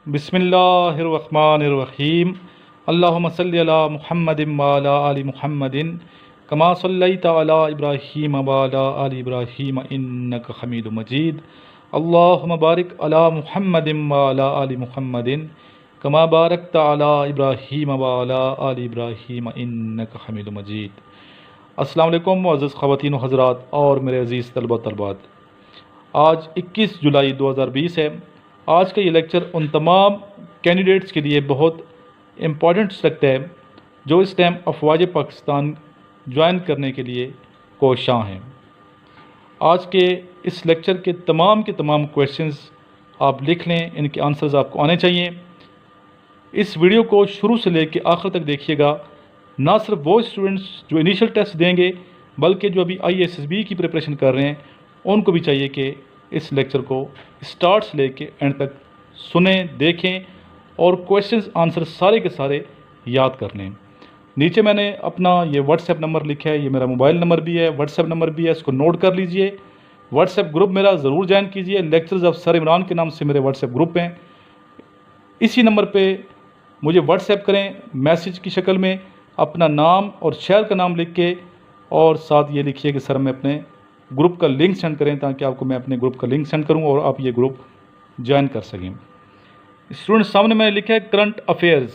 بسم اللہ الرحمن الرحیم اللہم صلی علی محمد وعلی آل محمد کما صلیت علی ابراہیم وعلی آل ابراہیم انک حمید مجید اللہم بارک علی محمد وعلی آل محمد کما بارکت علی ابراہیم وعلی آل ابراہیم انک حمید مجید۔ السلام علیکم معزز خواتین و حضرات اور میرے عزیز طلبہ طلبات، آج 21 جولائی 2020 ہے۔ آج کا یہ لیکچر ان تمام کینڈیڈیٹس کے لیے بہت امپورٹنٹ لگتا ہے جو اس ٹائم افواج پاکستان جوائن کرنے کے لیے کوشاں ہیں۔ آج کے اس لیکچر کے تمام کویشچنز آپ لکھ لیں، ان کے آنسرز آپ کو آنے چاہیے۔ اس ویڈیو کو شروع سے لے کے آخر تک دیکھیے گا، نہ صرف وہ اسٹوڈنٹس جو انیشل ٹیسٹ دیں گے بلکہ جو ابھی ISSB کی پریپریشن کر رہے ہیں ان کو بھی چاہیے کہ اس لیکچر کو اسٹارٹ سے لے کے اینڈ تک سنیں، دیکھیں اور کویشچنز آنسر سارے کے سارے یاد کر لیں۔ نیچے میں نے اپنا یہ واٹس ایپ نمبر لکھا ہے، یہ میرا موبائل نمبر بھی ہے، واٹس ایپ نمبر بھی ہے، اس کو نوٹ کر لیجئے۔ واٹس ایپ گروپ میرا ضرور جوائن کیجئے، لیکچرز آف سر عمران کے نام سے میرے واٹس ایپ گروپ ہیں۔ اسی نمبر پہ مجھے واٹس ایپ کریں میسج کی شکل میں، اپنا نام اور شہر کا نام لکھ کے، اور ساتھ یہ لکھیے کہ سر میں اپنے گروپ کا لنک سینڈ کریں تاکہ آپ کو میں اپنے گروپ کا لنک سینڈ کروں اور آپ یہ گروپ جوائن کر سکیں۔ اسٹوڈنٹ سامنے میں نے لکھا ہے کرنٹ افیئرز۔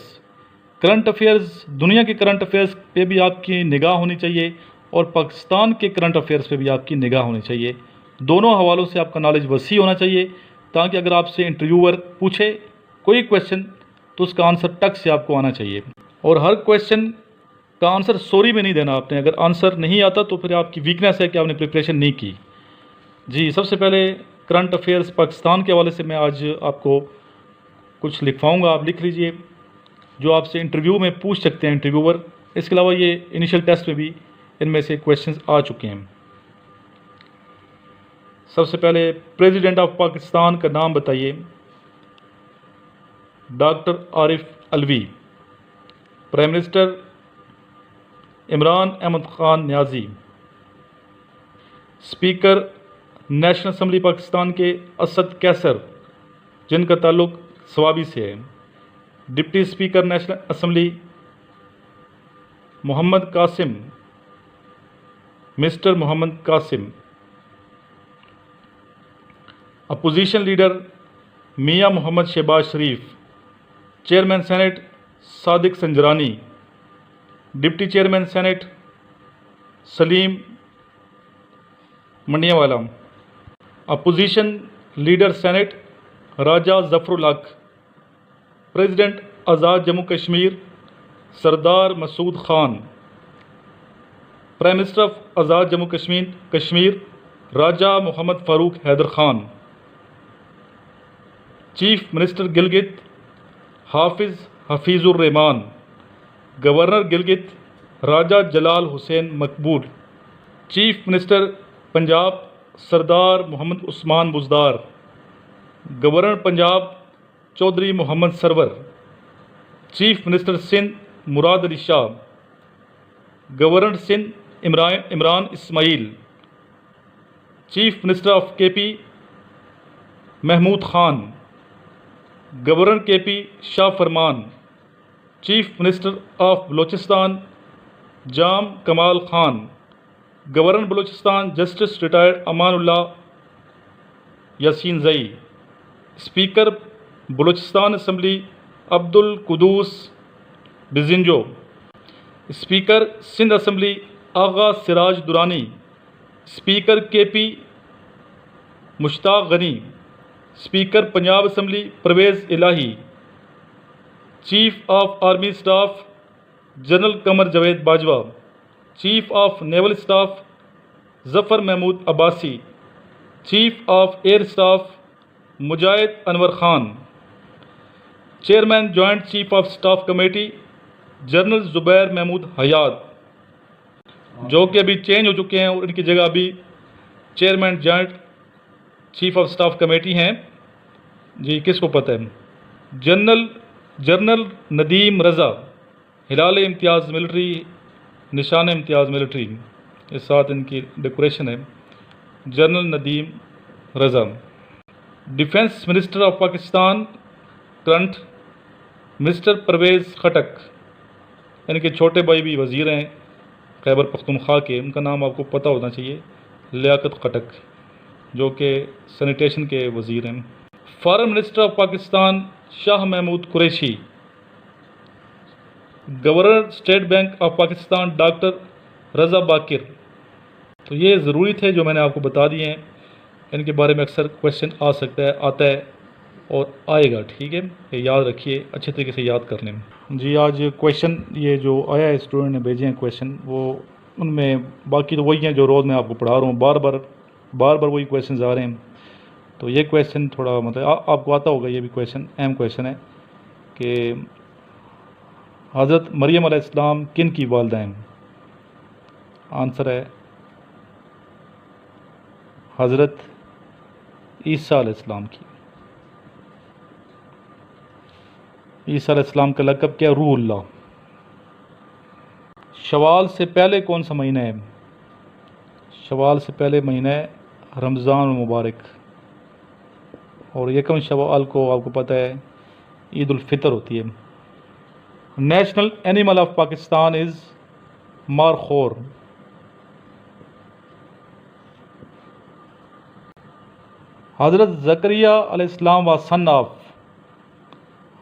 کرنٹ افیئرز، دنیا کے کرنٹ افیئرز پہ بھی آپ کی نگاہ ہونی چاہیے اور پاکستان کے کرنٹ افیئرز پہ بھی آپ کی نگاہ ہونی چاہیے۔ دونوں حوالوں سے آپ کا نالج وسیع ہونا چاہیے تاکہ اگر آپ سے انٹرویور پوچھے کوئی کویشچن تو اس کا آنسر ٹک سے آپ کو آنا چاہیے، اور ہر کویشچن کا آنسر سوری میں نہیں دینا آپ نے۔ اگر آنسر نہیں آتا تو پھر آپ کی ویکنیس ہے کہ آپ نے پریپریشن نہیں کی۔ جی، سب سے پہلے کرنٹ افیئرز پاکستان کے حوالے سے میں آج آپ کو کچھ لکھواؤں گا، آپ لکھ لیجئے جو آپ سے انٹرویو میں پوچھ سکتے ہیں انٹرویور۔ اس کے علاوہ یہ انیشل ٹیسٹ میں بھی ان میں سے کویشچنز آ چکے ہیں۔ سب سے پہلے پریزیڈنٹ آف پاکستان کا نام بتائیے۔ Doctor Arif Alvi. Prime minister Imran Ahmad Khan Niazi. Speaker national assembly Pakistan کے اسد کیسر جن کا تعلق سوابی سے ہے۔ Deputy speaker national assembly Muhammad Qasim, mister Muhammad Qasim. Opposition leader Mian Muhammad Shahbaz Sharif. Chairman senate Sadiq Sanjrani. Deputy chairman senate Saleem Mandviwalla. Opposition leader senate Raja Zafar ul Haq. President Azad Jammu Kashmir Sardar Masood Khan. Prime minister of Azad Jammu Kashmir Raja Muhammad Farooq Haider Khan. Chief minister Gilgit Hafiz Hafeez ur Rehman. Governor Gilgit Raja Jalal Hussain Maqbool. Chief minister Punjab Sardar Muhammad Usman Buzdar. Governor Punjab Chaudhry Muhammad Sarwar. Chief minister Sindh Murad Ali Shah. Governor Sindh Imran Ismail. Chief minister of KP Mahmood Khan. Governor KP Shah Farman. Chief minister of Balochistan Jam Kamal Khan. Governor Balochistan justice retired Amanullah Yasinzai. Speaker Balochistan assembly Abdul Quddus Bizenjo. Speaker Sindh assembly Agha Siraj Durrani. Speaker KP Mushtaq Ghani. Speaker Punjab assembly Pervaiz Elahi. Chief of army staff general Qamar Javed Bajwa. Chief of naval staff Zafar Mahmood Abbasi. Chief of air staff Mujahid Anwar Khan. Chairman joint chief of staff committee general Zubair Mahmood Hayat, جو کہ ابھی change ہو چکے ہیں اور ان کی جگہ ابھی chairman joint chief of staff committee ہیں۔ جی، کس کو پتہ ہے؟ جنرل ندیم رضا، ہلال امتیاز ملٹری، نشان امتیاز ملٹری، اس ساتھ ان کی ڈیکوریشن ہے۔ General Nadeem Raza. Defence minister of Pakistan current mister Pervez Khattak, ان کے چھوٹے بھائی بھی وزیر ہیں خیبر پختونخوا کے، ان کا نام آپ کو پتہ ہونا چاہیے، لیاقت خٹک، جو کہ سینیٹیشن کے وزیر ہیں۔ Foreign minister of Pakistan Shah Mahmood Qureshi, governor state bank of Pakistan doctor Raza Baqir. تو یہ ضروری تھے جو میں نے آپ کو بتا دیے ہیں، ان کے بارے میں اکثر کویشچن آ سکتا ہے، آتا ہے اور آئے گا، ٹھیک ہے، یہ یاد رکھیے، اچھے طریقے سے یاد کر لیں۔ جی آج کویشچن یہ جو آیا ہے اسٹوڈنٹ نے بھیجے ہیں کویشچن، وہ ان میں باقی تو وہی ہیں جو روز میں آپ کو پڑھا رہا ہوں، بار بار وہی کویشچنز آ رہے ہیں۔ تو یہ کویشچن تھوڑا مطلب آپ کو آتا ہوگا، یہ بھی کویشچن اہم کویشچن ہے کہ حضرت مریم علیہ السلام کن کی والدہ ہیں؟ آنسر ہے حضرت عیسیٰ علیہ السلام کی۔ عیسیٰ علیہ السلام کا لقب کیا؟ روح اللہ۔ شوال سے پہلے کون سا مہینہ ہے؟ شوال سے پہلے مہینہ ہے رمضان المبارک، اور یکم شوال کو آپ کو پتہ ہے عید الفطر ہوتی ہے۔ نیشنل اینیمل آف پاکستان از مارخور۔ حضرت زکریا علیہ السلام و سن آف،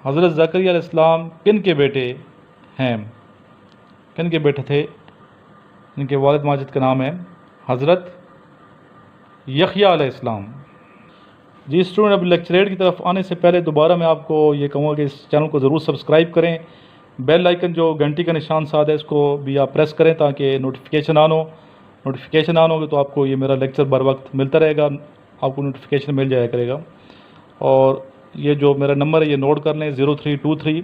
حضرت زکریا علیہ السلام کن کے بیٹے ہیں؟ کن کے بیٹے تھے؟ ان کے والد ماجد کا نام ہے حضرت یحییٰ علیہ السلام۔ جی اسٹوڈنٹ، اب لیکچریٹ کی طرف آنے سے پہلے دوبارہ میں آپ کو یہ کہوں گا کہ اس چینل کو ضرور سبسکرائب کریں، بیل آئیکن جو گھنٹی کا نشان ساتھ ہے اس کو بھی آپ پریس کریں تاکہ نوٹیفیکیشن آن ہوگی تو آپ کو یہ میرا لیکچر بر وقت ملتا رہے گا، آپ کو نوٹیفیکیشن مل جایا کرے گا۔ اور یہ جو میرا نمبر ہے یہ نوٹ کر لیں، 0323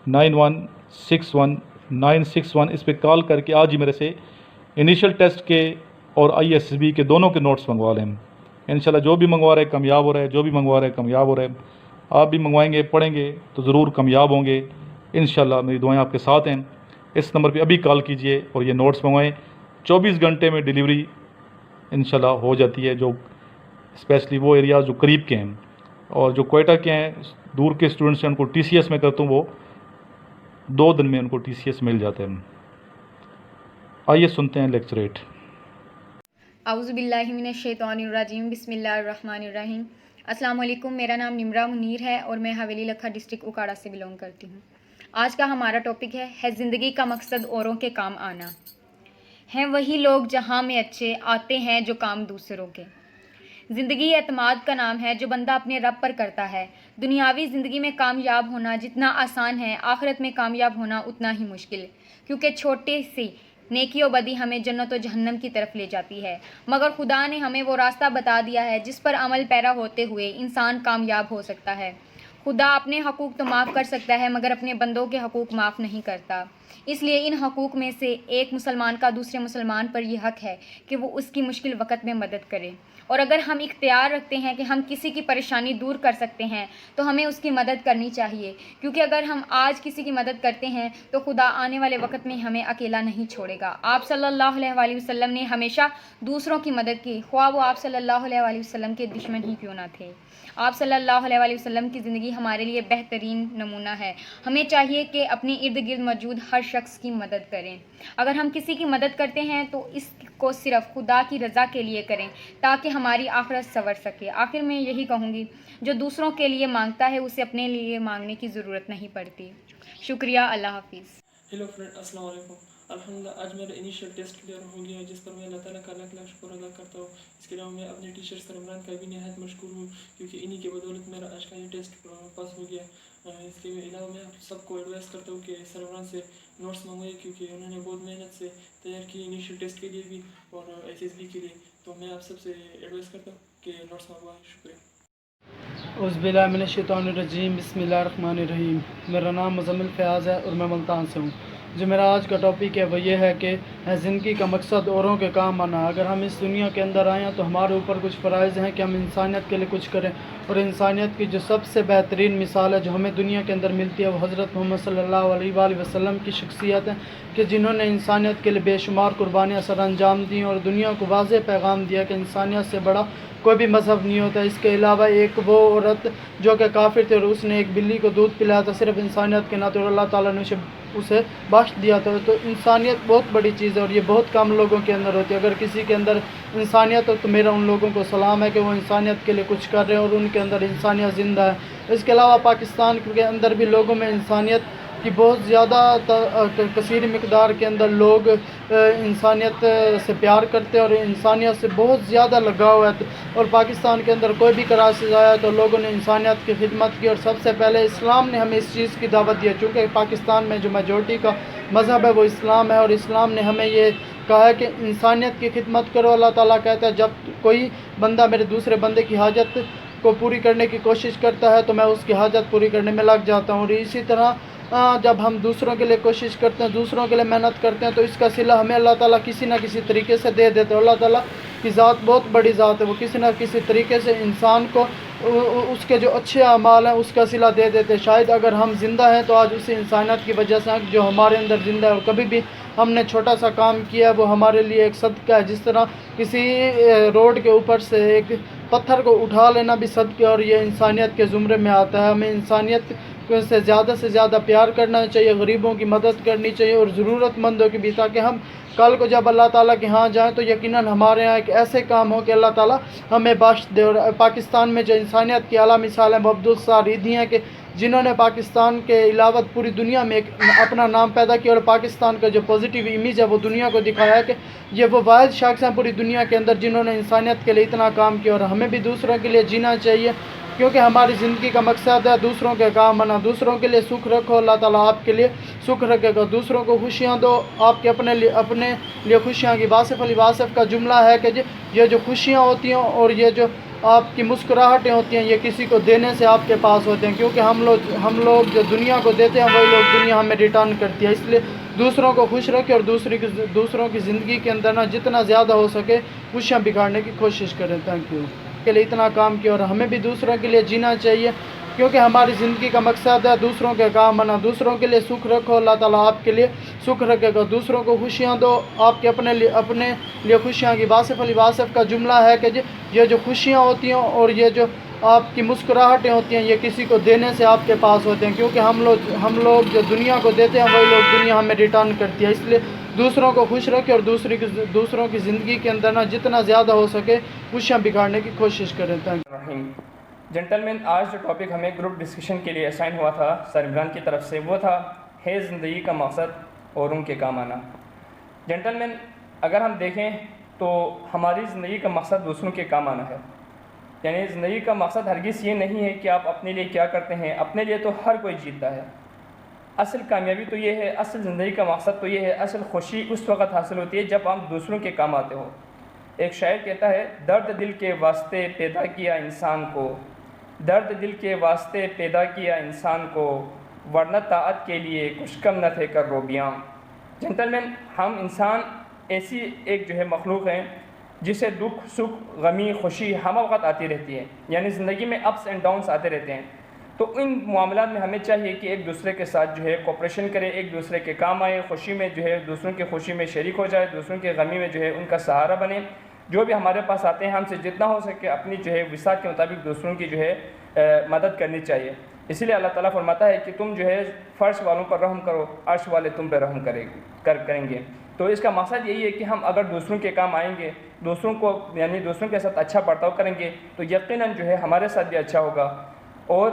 9161 961، اس پہ کال کر کے آج ہی میرے سے انیشل ٹیسٹ کے اور ISSB کے دونوں کے نوٹس منگوا لیں۔ انشاءاللہ جو بھی منگوا رہے کامیاب ہو رہے، جو بھی منگوا رہے کامیاب ہو رہے، آپ بھی منگوائیں گے پڑھیں گے تو ضرور کامیاب ہوں گے انشاءاللہ، میری دعائیں آپ کے ساتھ ہیں۔ اس نمبر پہ ابھی کال کیجئے اور یہ نوٹس منگوائیں، 24 گھنٹے میں ڈیلیوری انشاءاللہ ہو جاتی ہے، جو اسپیشلی وہ ایریاز جو قریب کے ہیں، اور جو کوئٹہ کے ہیں دور کے اسٹوڈنٹس ہیں ان کو TCS میں کرتا ہوں، وہ 2 دن میں ان کو TCS مل جاتا ہے۔ آئیے سنتے ہیں لیکچریٹ۔ اعوذ باللہ من الشیطان الرجیم، بسم اللہ الرحمن الرحیم۔ السلام علیکم، میرا نام نمرہ منیر ہے اور میں حویلی لکھا ڈسٹرکٹ اوکاڑا سے بلونگ کرتی ہوں۔ آج کا ہمارا ٹاپک ہے زندگی کا مقصد اوروں کے کام آنا۔ ہیں وہی لوگ جہاں میں اچھے آتے ہیں جو کام دوسروں کے۔ زندگی اعتماد کا نام ہے جو بندہ اپنے رب پر کرتا ہے۔ دنیاوی زندگی میں کامیاب ہونا جتنا آسان ہے، آخرت میں کامیاب ہونا اتنا ہی مشکل، کیونکہ چھوٹے سی نیکی و بدی ہمیں جنت و جہنم کی طرف لے جاتی ہے، مگر خدا نے ہمیں وہ راستہ بتا دیا ہے جس پر عمل پیرا ہوتے ہوئے انسان کامیاب ہو سکتا ہے۔ خدا اپنے حقوق تو معاف کر سکتا ہے مگر اپنے بندوں کے حقوق معاف نہیں کرتا، اس لیے ان حقوق میں سے ایک مسلمان کا دوسرے مسلمان پر یہ حق ہے کہ وہ اس کی مشکل وقت میں مدد کرے، اور اگر ہم اختیار رکھتے ہیں کہ ہم کسی کی پریشانی دور کر سکتے ہیں تو ہمیں اس کی مدد کرنی چاہیے، کیونکہ اگر ہم آج کسی کی مدد کرتے ہیں تو خدا آنے والے وقت میں ہمیں اکیلا نہیں چھوڑے گا۔ آپ صلی اللہ علیہ وآلہ وسلم نے ہمیشہ دوسروں کی مدد کی، خواہ وہ آپ صلی اللہ علیہ وآلہ وسلم کے دشمن ہی کیوں نہ تھے۔ آپ صلی اللہ علیہ وآلہ وسلم کی زندگی ہمارے لیے بہترین نمونہ ہے۔ ہمیں چاہیے کہ اپنے ارد گرد موجود ہر شخص کی مدد کریں۔ اگر ہم کسی کی مدد کرتے ہیں تو اس کو صرف خدا کی رضا کے لیے کریں تاکہ ہماری آخرت سنور سکے۔ آخر میں یہی کہوں گی، جو دوسروں کے لیے مانگتا ہے اسے اپنے لیے مانگنے کی ضرورت نہیں پڑتی۔ شکریہ، اللہ حافظ۔ ہیلو فرینڈ، السلام علیکم۔ الحمدللہ آج میرا انیشیل ٹیسٹ کلیئر ہو گیا ہے، جس پر میں اللہ تعالیٰ کا لاکھ لاکھ شکر ادا کرتا ہوں۔ اس کے علاوہ میں اپنے ٹیچر سربراہ کا بھی نہایت مشکور ہوں، کیونکہ انہی کی بدولت میرا آج کا یہ ٹیسٹ پاس ہو گیا۔ اس کے علاوہ میں آپ سب کو ایڈوائز کرتا ہوں کہ سربراہ سے نوٹس منگوائے، کیونکہ انہوں نے بہت محنت سے تیار کی انیشیل ٹیسٹ کے لیے بھی اور ISSB کے لیے، تو میں آپ سب سے ایڈوائز کرتا ہوں کہ نوٹس منگوائیں۔ شکریہ۔ اعوذ باللہ من الشیطان الرجیم، بسم اللہ الرحمن الرحیم۔ میرا نام مزمل فیاض ہے اور میں ملتان سے ہوں۔ جو میرا آج کا ٹاپک ہے وہ یہ ہے کہ زندگی کا مقصد اوروں کے کام آنا۔ اگر ہم اس دنیا کے اندر آئے ہیں تو ہمارے اوپر کچھ فرائض ہیں کہ ہم انسانیت کے لیے کچھ کریں، اور انسانیت کی جو سب سے بہترین مثال ہے جو ہمیں دنیا کے اندر ملتی ہے وہ حضرت محمد صلی اللہ علیہ وآلہ وسلم کی شخصیت ہے، کہ جنہوں نے انسانیت کے لیے بے شمار قربانیاں سر انجام دیں اور دنیا کو واضح پیغام دیا کہ انسانیت سے بڑا کوئی بھی مذہب نہیں ہوتا۔ اس کے علاوہ ایک وہ عورت جو کہ کافر تھی اور اس نے ایک بلی کو دودھ پلایا تھا صرف انسانیت کے ناطے، اور اللہ تعالیٰ نے اسے بخش دیا تھا۔ تو انسانیت بہت بڑی چیز ہے اور یہ بہت کم لوگوں کے اندر ہوتی ہے۔ اگر کسی کے اندر انسانیت ہو تو میرا ان لوگوں کو سلام ہے کہ وہ انسانیت کے لیے کچھ کر رہے ہیں اور ان کے اندر انسانیت زندہ ہے۔ اس کے علاوہ پاکستان کے اندر بھی لوگوں میں انسانیت کی بہت زیادہ کثیر مقدار کے اندر لوگ انسانیت سے پیار کرتے ہیں اور انسانیت سے بہت زیادہ لگاؤ ہے، اور پاکستان کے اندر کوئی بھی کرائسس آیا تو لوگوں نے انسانیت کی خدمت کی، اور سب سے پہلے اسلام نے ہمیں اس چیز کی دعوت دی ہے، چونکہ پاکستان میں جو میجورٹی کا مذہب ہے وہ اسلام ہے، اور اسلام نے ہمیں یہ کہا ہے کہ انسانیت کی خدمت کرو۔ اللہ تعالیٰ کہتا ہے جب کوئی بندہ میرے دوسرے بندے کی حاجت کو پوری کرنے کی کوشش کرتا ہے تو میں اس کی حاجت پوری کرنے میں لگ جاتا ہوں، اور اسی طرح جب ہم دوسروں کے لیے کوشش کرتے ہیں، دوسروں کے لیے محنت کرتے ہیں تو اس کا صلہ ہمیں اللہ تعالیٰ کسی نہ کسی طریقے سے دے دیتے ہیں۔ اللہ تعالیٰ کی ذات بہت بڑی ذات ہے، وہ کسی نہ کسی طریقے سے انسان کو اس کے جو اچھے اعمال ہیں اس کا صلہ دے دیتے ہیں۔ شاید اگر ہم زندہ ہیں تو آج اسی انسانیت کی وجہ سے جو ہمارے اندر زندہ ہے، اور کبھی بھی ہم نے چھوٹا سا کام کیا ہے وہ ہمارے لیے ایک صدقہ ہے، جس طرح کسی روڈ کے اوپر سے ایک پتھر کو اٹھا لینا بھی صدقہ، اور یہ انسانیت کے زمرے میں آتا ہے۔ ہمیں انسانیت سے زیادہ پیار کرنا چاہیے، غریبوں کی مدد کرنی چاہیے اور ضرورت مندوں کی بھی، تاکہ ہم کل کو جب اللہ تعالیٰ کے ہاں جائیں تو یقیناً ہمارے ہاں ایک ایسے کام ہو کہ اللہ تعالیٰ ہمیں بخش دے۔ اور پاکستان میں جو انسانیت کی اعلیٰ مثال ہیں وہ عبدالساریدی ہیں، کہ جنہوں نے پاکستان کے علاوہ پوری دنیا میں ایک اپنا نام پیدا کیا، اور پاکستان کا جو پازیٹیو امیج ہے وہ دنیا کو دکھایا ہے کہ یہ وہ واحد شخص ہیں پوری دنیا کے اندر جنہوں نے انسانیت کے لیے اتنا کام کیا۔ اور ہمیں بھی دوسروں کے لیے جینا چاہیے، کیونکہ ہماری زندگی کا مقصد ہے دوسروں کے کام آنا۔ دوسروں کے لیے سکھ رکھو، اللہ تعالیٰ آپ کے لیے سکھ رکھے گا۔ دوسروں کو خوشیاں دو، آپ کے اپنے لیے خوشیاں کی۔ واصف علی واصف کا جملہ ہے کہ یہ جو خوشیاں ہوتی ہیں اور یہ جو آپ کی مسکراہٹیں ہوتی ہیں یہ کسی کو دینے سے آپ کے پاس ہوتے ہیں، کیونکہ ہم لوگ جو دنیا کو دیتے ہیں وہی لوگ دنیا ہمیں ریٹرن کرتی ہے۔ اس لیے دوسروں کو خوش رکھیں اور دوسروں کی زندگی کے اندر نا جتنا زیادہ ہو سکے خوشیاں بگاڑنے کی کوشش کریں۔ تھینک یو کے لیے اتنا کام کیا، اور ہمیں بھی دوسروں کے لیے جینا چاہیے، کیونکہ ہماری زندگی کا مقصد ہے دوسروں کے کام آنا۔ دوسروں کے لیے سکھ رکھو، اللہ تعالیٰ آپ کے لیے سکھ رکھے گا۔ دوسروں کو خوشیاں دو، آپ کے اپنے لیے خوشیاں کی۔ واصف علی واصف کا جملہ ہے کہ یہ جو خوشیاں ہوتی ہیں اور یہ جو آپ کی مسکراہٹیں ہوتی ہیں یہ کسی کو دینے سے آپ کے پاس ہوتے ہیں، کیونکہ ہم لوگ جو دنیا کو دیتے ہیں وہی لوگ دنیا ہمیں ریٹرن کرتی ہے۔ اس لیے دوسروں کو خوش رکھیں اور دوسروں کی زندگی کے اندر نا جتنا زیادہ ہو سکے خوشیاں بگاڑنے کی کوشش کریں۔ Thank you. جنٹلمین، آج جو ٹاپک ہمیں گروپ ڈسکشن کے لیے اسائن ہوا تھا سر عمران کی طرف سے وہ تھا ہے زندگی کا مقصد اوروں کے کام آنا۔ جنٹلمین، اگر ہم دیکھیں تو ہماری زندگی کا مقصد دوسروں کے کام آنا ہے، یعنی زندگی کا مقصد ہرگز یہ نہیں ہے کہ آپ اپنے لیے کیا کرتے ہیں، اپنے لیے تو ہر کوئی جیتا ہے۔ اصل کامیابی تو یہ ہے، اصل زندگی کا مقصد تو یہ ہے، اصل خوشی اس وقت حاصل ہوتی ہے جب آپ دوسروں کے کام آتے ہو۔ ایک شاعر کہتا ہے، درد دل کے واسطے پیدا کیا انسان کو، درد دل کے واسطے پیدا کیا انسان کو، ورنہ طاعت کے لیے کچھ کم نہ تھے کر روبیاں۔ جنٹلمین، ہم انسان ایسی ایک جو ہے مخلوق ہیں جسے دکھ، سکھ، غمی، خوشی ہم وقت آتی رہتی ہے، یعنی زندگی میں اپس اینڈ ڈاؤنس آتے رہتے ہیں۔ تو ان معاملات میں ہمیں چاہیے کہ ایک دوسرے کے ساتھ جو ہے کوپریشن کرے، ایک دوسرے کے کام آئے، خوشی میں جو ہے دوسروں کی خوشی میں شریک ہو جائے، دوسروں کے غمی میں جو ہے ان کا سہارا بنے۔ جو بھی ہمارے پاس آتے ہیں ہم سے جتنا ہو سکے اپنی جو ہے وسعت کے مطابق دوسروں کی جو ہے مدد کرنی چاہیے۔ اسی لیے اللہ تعالیٰ فرماتا ہے کہ تم جو ہے فرش والوں پر رحم کرو، عرش والے تم پہ رحم کریں گے۔ تو اس کا مقصد یہی ہے کہ ہم اگر دوسروں کے کام آئیں گے، دوسروں کو یعنی دوسروں کے ساتھ اچھا برتاؤ کریں گے تو یقیناً جو ہے ہمارے ساتھ بھی اچھا ہوگا۔ اور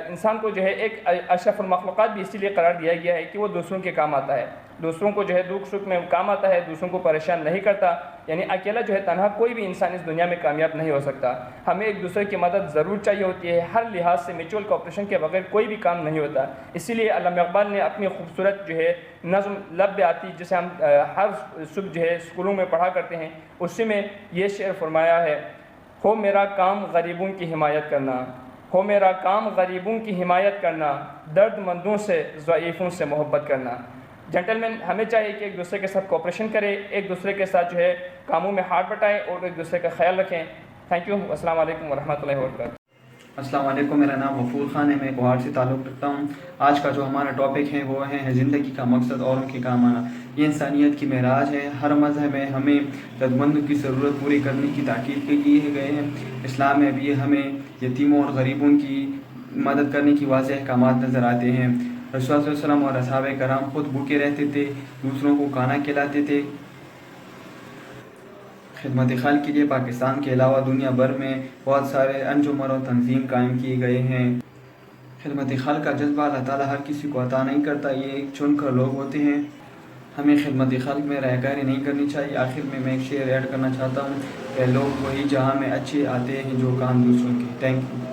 انسان کو جو ہے ایک اشرف المخلوقات بھی اسی لیے قرار دیا گیا ہے کہ وہ دوسروں کے کام آتا ہے، دوسروں کو جو ہے دکھ سکھ میں کام آتا ہے، دوسروں کو پریشان نہیں کرتا۔ یعنی اکیلا جو ہے تنہا کوئی بھی انسان اس دنیا میں کامیاب نہیں ہو سکتا، ہمیں ایک دوسرے کی مدد ضرور چاہیے ہوتی ہے، ہر لحاظ سے میوچول کوآپریشن کے بغیر کوئی بھی کام نہیں ہوتا۔ اسی لیے علامہ اقبال نے اپنی خوبصورت جو ہے نظم لب پہ آتی، جسے ہم ہر صبح جو ہے اسکولوں میں پڑھا کرتے ہیں، اسی میں یہ شعر فرمایا ہے، ہو میرا کام غریبوں کی حمایت کرنا، ہو میرا کام غریبوں کی حمایت کرنا، درد مندوں سے ضعیفوں سے محبت کرنا۔ جینٹل مین ہمیں چاہیے کہ ایک دوسرے کے ساتھ کوپریشن کرے، ایک دوسرے کے ساتھ جو ہے کاموں میں ہاتھ بٹائیں اور ایک دوسرے کا خیال رکھیں. Thank you. السلام علیکم ورحمۃ اللہ وبرکاتہ. السلام علیکم، میرا نام غفور خان ہے، میں کوہاٹ سے تعلق رکھتا ہوں. آج کا جو ہمارا ٹاپک ہے وہ ہے زندگی کا مقصد اوروں کے کام آنا. یہ انسانیت کی معراج ہے. ہر مذہب میں ہمیں ضرورتمندوں کی ضرورت پوری کرنے کی تاکید کیے گئے ہیں. اسلام میں بھی ہمیں یتیموں اور غریبوں کی مدد کرنے کی واضح احکامات نظر آتے ہیں. رسول صلی اللہ علیہ وسلم اور اصحاب کرام خود بھوکے رہتے تھے، دوسروں کو کھانا کھلاتے تھے. خدمت خلق کے لیے پاکستان کے علاوہ دنیا بھر میں بہت سارے انجمن اور تنظیم قائم کیے گئے ہیں. خدمت خلق کا جذبہ اللہ تعالیٰ ہر کسی کو عطا نہیں کرتا، یہ چن کر لوگ ہوتے ہیں. ہمیں خدمت خلق میں رائے کاری نہیں کرنی چاہیے. آخر میں ایک شعر ایڈ کرنا چاہتا ہوں کہ لوگ وہی جہاں میں اچھے آتے ہیں جو کام دوسروں کے. Thank you.